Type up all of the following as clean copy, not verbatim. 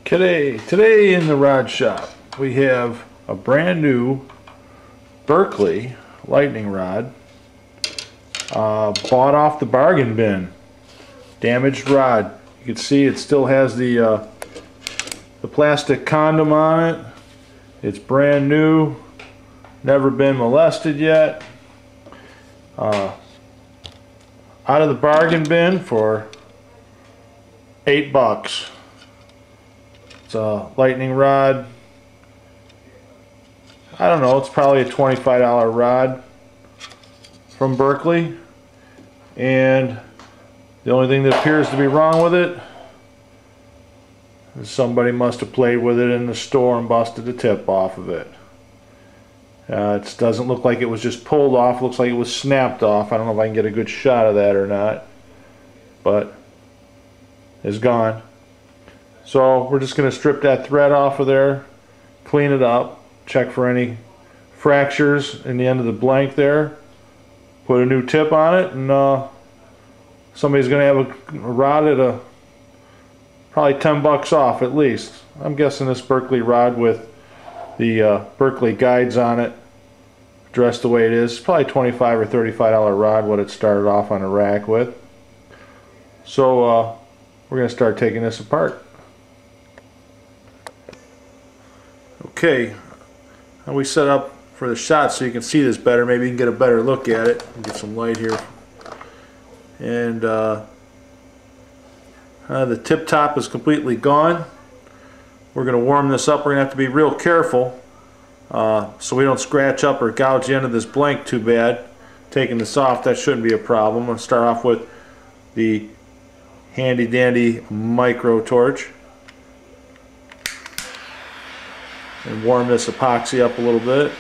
Today in the rod shop we have a brand new Berkley lightning rod, bought off the bargain bin. Damaged rod. You can see it still has the plastic condom on it. It's brand new, never been molested yet. Out of the bargain bin for $8. It's a lightning rod. I don't know, it's probably a $25 rod from Berkley, and the only thing that appears to be wrong with it is somebody must have played with it in the store and busted the tip off of it. It doesn't look like it was just pulled off. It looks like it was snapped off. I don't know if I can get a good shot of that or not, but it's gone. So we're just going to strip that thread off of there, clean it up, check for any fractures in the end of the blank there, put a new tip on it, and somebody's going to have a rod at probably $10 off at least. I'm guessing this Berkley rod with the Berkley guides on it, dressed the way it is, probably $25 or $35 rod what it started off on a rack with. So we're going to start taking this apart. Okay, and we set up for the shot so you can see this better. Maybe you can get a better look at it. Get some light here. And the tip top is completely gone. We're going to warm this up. We're going to have to be real careful so we don't scratch up or gouge the end of this blank too bad. Taking this off, that shouldn't be a problem. I'm going to start off with the handy dandy micro torch and warm this epoxy up a little bit.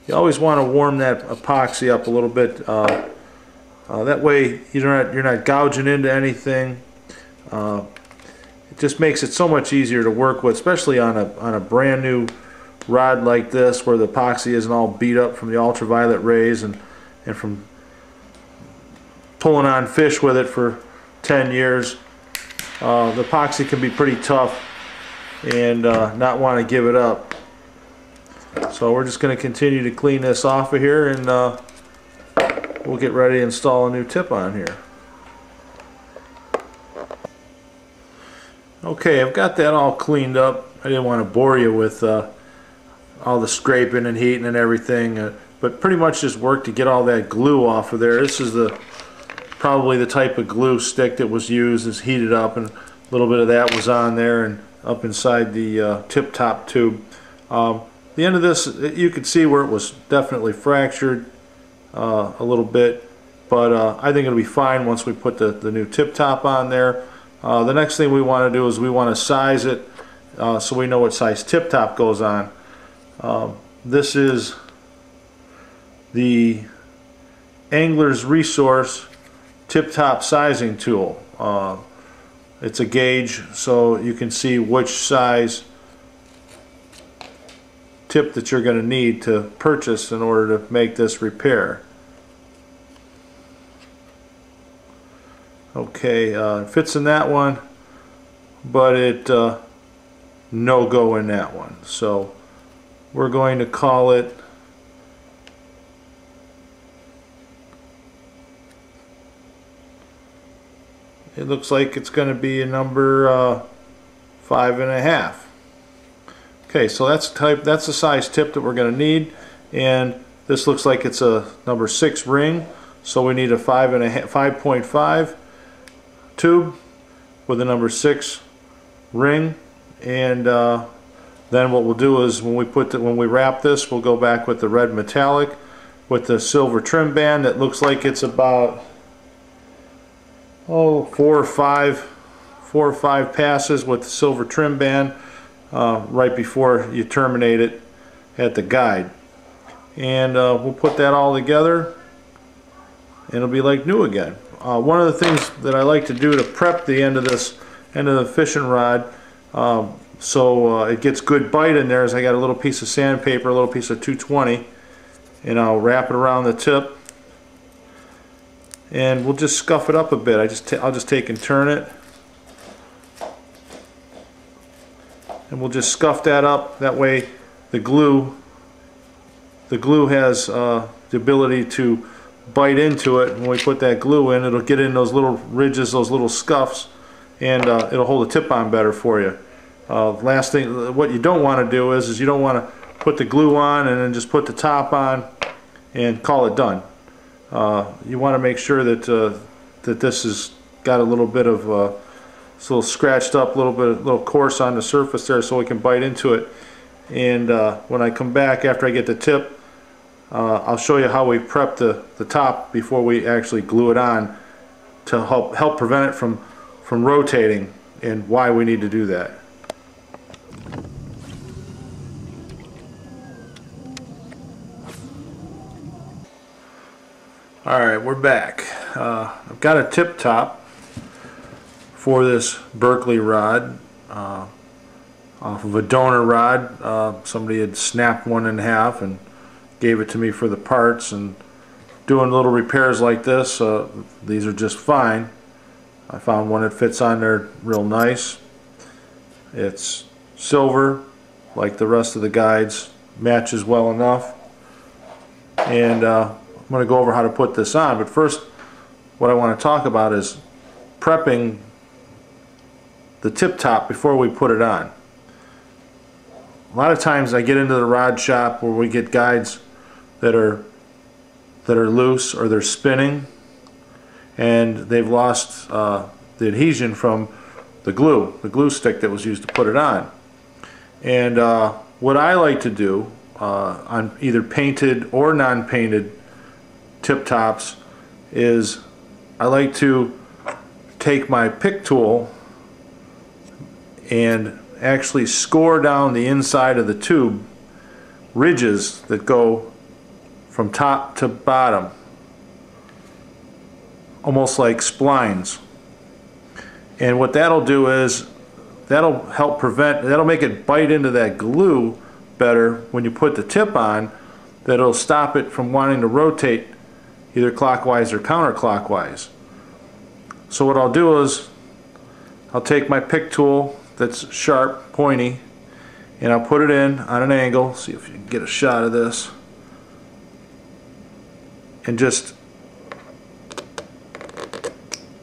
You always want to warm that epoxy up a little bit. That way you're not gouging into anything. It just makes it so much easier to work with, especially on a brand new rod like this where the epoxy isn't all beat up from the ultraviolet rays and from pulling on fish with it for 10 years. The epoxy can be pretty tough and not want to give it up. So we're just going to continue to clean this off of here, and we'll get ready to install a new tip on here. Okay, I've got that all cleaned up. I didn't want to bore you with all the scraping and heating and everything, but pretty much just work to get all that glue off of there. This is probably the type of glue stick that was used. Is heated up, and a little bit of that was on there and up inside the tip top tube. The end of this, you could see where it was definitely fractured a little bit, but I think it'll be fine once we put the new tip top on there. The next thing we want to do is we want to size it so we know what size tip top goes on. This is the Angler's Resource tip top sizing tool. It's a gauge so you can see which size tip that you're going to need to purchase in order to make this repair. Okay, it fits in that one, but it no go in that one. So we're going to call it looks like it's going to be a number 5.5. Okay, so that's the size tip that we're going to need, and this looks like it's a number 6 ring, so we need a 5.5 tube with a number 6 ring, and then what we'll do is when we wrap this, we'll go back with the red metallic with the silver trim band that looks like it's about 4 or 5 passes with the silver trim band right before you terminate it at the guide, and we'll put that all together and it'll be like new again. One of the things that I like to do to prep the end of the fishing rod so it gets good bite in there. As I got a little piece of sandpaper, a little piece of 220, and I'll wrap it around the tip, and we'll just scuff it up a bit. I'll just take and turn it, and we'll just scuff that up. That way the glue has the ability to bite into it. When we put that glue in, it'll get in those little ridges, those little scuffs, and it'll hold the tip on better for you. Last thing, what you don't want to do is you don't want to put the glue on and then just put the top on and call it done. You want to make sure that that this has got a little bit of it's a little scratched up, a little coarse on the surface there, so we can bite into it. And when I come back after I get the tip, I'll show you how we prep the top before we actually glue it on to help prevent it from rotating, and why we need to do that. Alright, we're back. I've got a tip top for this Berkley rod off of a donor rod. Somebody had snapped one in half and gave it to me for the parts, and doing little repairs like this, these are just fine. I found one that fits on there real nice. It's silver, like the rest of the guides, matches well enough. And I'm going to go over how to put this on, but first what I want to talk about is prepping the tip top before we put it on. A lot of times I get into the rod shop where we get guides that are loose, or they're spinning, and they've lost the adhesion from the glue stick that was used to put it on. And what I like to do on either painted or non-painted tip tops is I like to take my pick tool and actually score down the inside of the tube ridges that go from top to bottom, almost like splines. And what that'll do is that'll make it bite into that glue better when you put the tip on. That'll stop it from wanting to rotate either clockwise or counterclockwise. So what I'll do is I'll take my pick tool that's sharp, pointy, and I'll put it in on an angle. See if you can get a shot of this, and just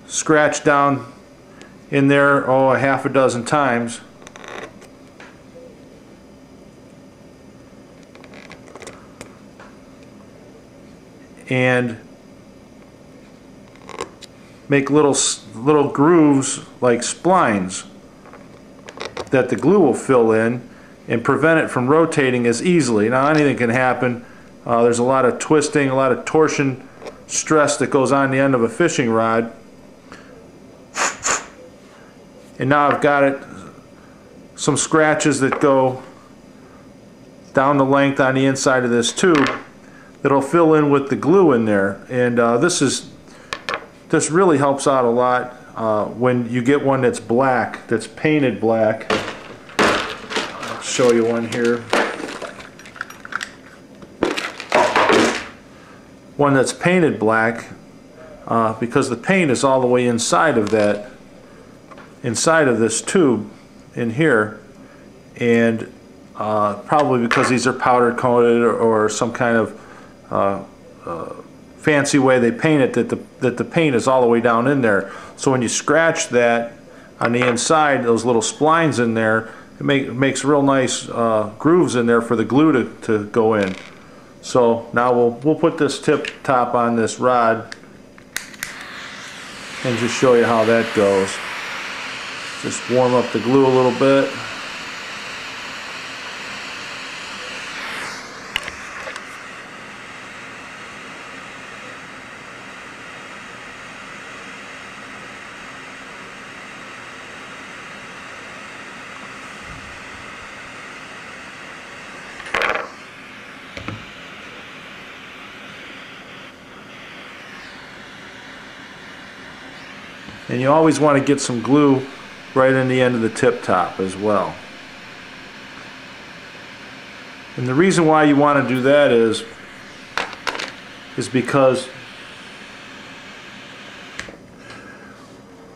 scratch down in there, a half a dozen times. And make little grooves like splines that the glue will fill in, and prevent it from rotating as easily. Now anything can happen. There's a lot of twisting, a lot of torsion stress that goes on the end of a fishing rod. And now I've got it, some scratches that go down the length on the inside of this tube that'll fill in with the glue in there. And this really helps out a lot when you get one that's black, that's painted black. I'll show you one here. One that's painted black, because the paint is all the way inside of this tube in here, and probably because these are powder coated or some kind of fancy way they paint it, that the paint is all the way down in there. So when you scratch that on the inside, those little splines in there, it makes real nice grooves in there for the glue to go in. So now we'll put this tip top on this rod and just show you how that goes. Just warm up the glue a little bit. And you always want to get some glue right in the end of the tip top as well. And the reason why you want to do that is because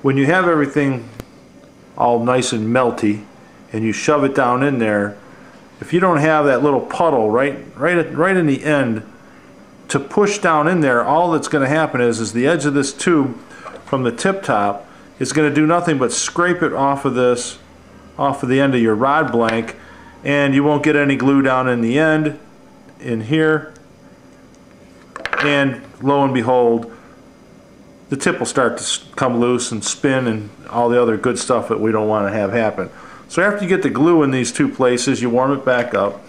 when you have everything all nice and melty and you shove it down in there, if you don't have that little puddle right in the end to push down in there, all that's going to happen is the edge of this tube from the tip top is going to do nothing but scrape it off of the end of your rod blank, and you won't get any glue down in the end in here, and lo and behold, the tip will start to come loose and spin and all the other good stuff that we don't want to have happen. So after you get the glue in these two places, you warm it back up.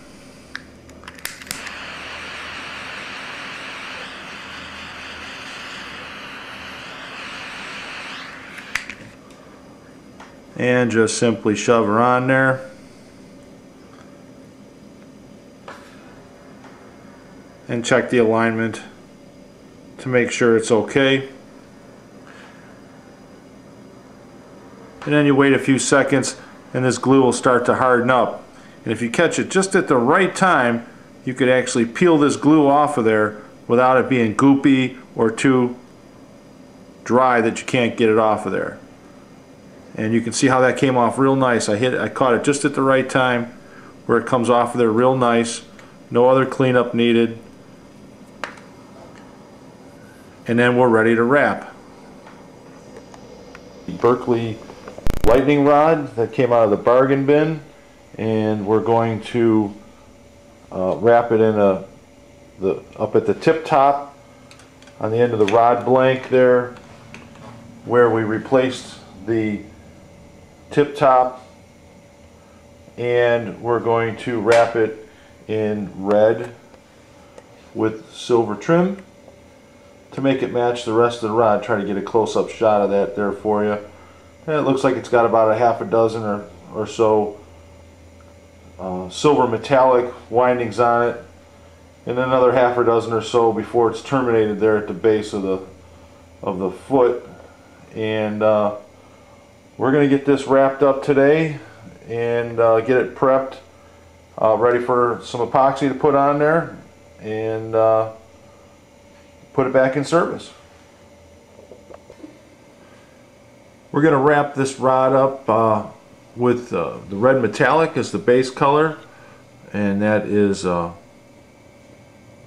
And just simply shove her on there. And check the alignment to make sure it's okay. And then you wait a few seconds and this glue will start to harden up. And if you catch it just at the right time, you could actually peel this glue off of there without it being goopy or too dry that you can't get it off of there. And you can see how that came off real nice. I caught it just at the right time where it comes off of there real nice. No other cleanup needed. And then we're ready to wrap. Berkley lightning rod that came out of the bargain bin, and we're going to wrap it in up at the tip top on the end of the rod blank there where we replaced the tip top, and we're going to wrap it in red with silver trim to make it match the rest of the rod. Try to get a close-up shot of that there for you. And it looks like it's got about a half a dozen or so silver metallic windings on it, and another half a dozen or so before it's terminated there at the base of the foot. And we're going to get this wrapped up today and get it prepped, ready for some epoxy to put on there, and put it back in service. We're going to wrap this rod up with the red metallic as the base color, and that is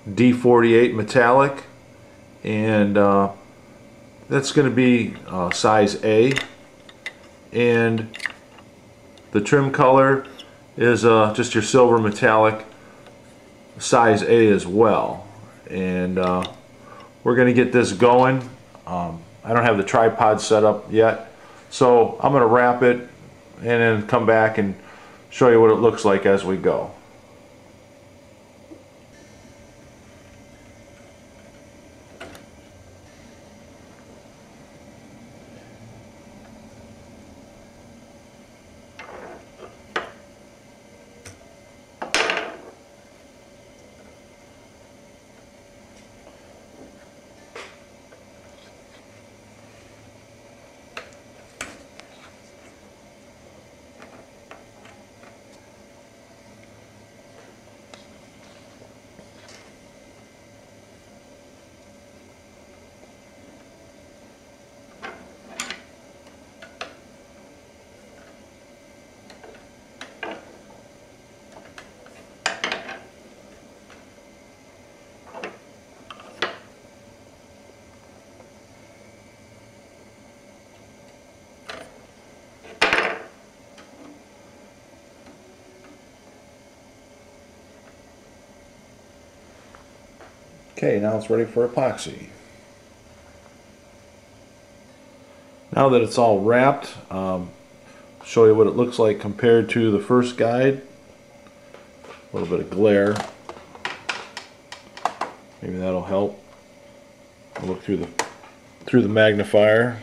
D48 metallic, and that's going to be size A, and the trim color is just your silver metallic size A as well. And we're going to get this going. I don't have the tripod set up yet, so I'm going to wrap it and then come back and show you what it looks like as we go. Okay, now it's ready for epoxy. Now that it's all wrapped, show you what it looks like compared to the first guide. A little bit of glare. Maybe that'll help. I'll look through the magnifier.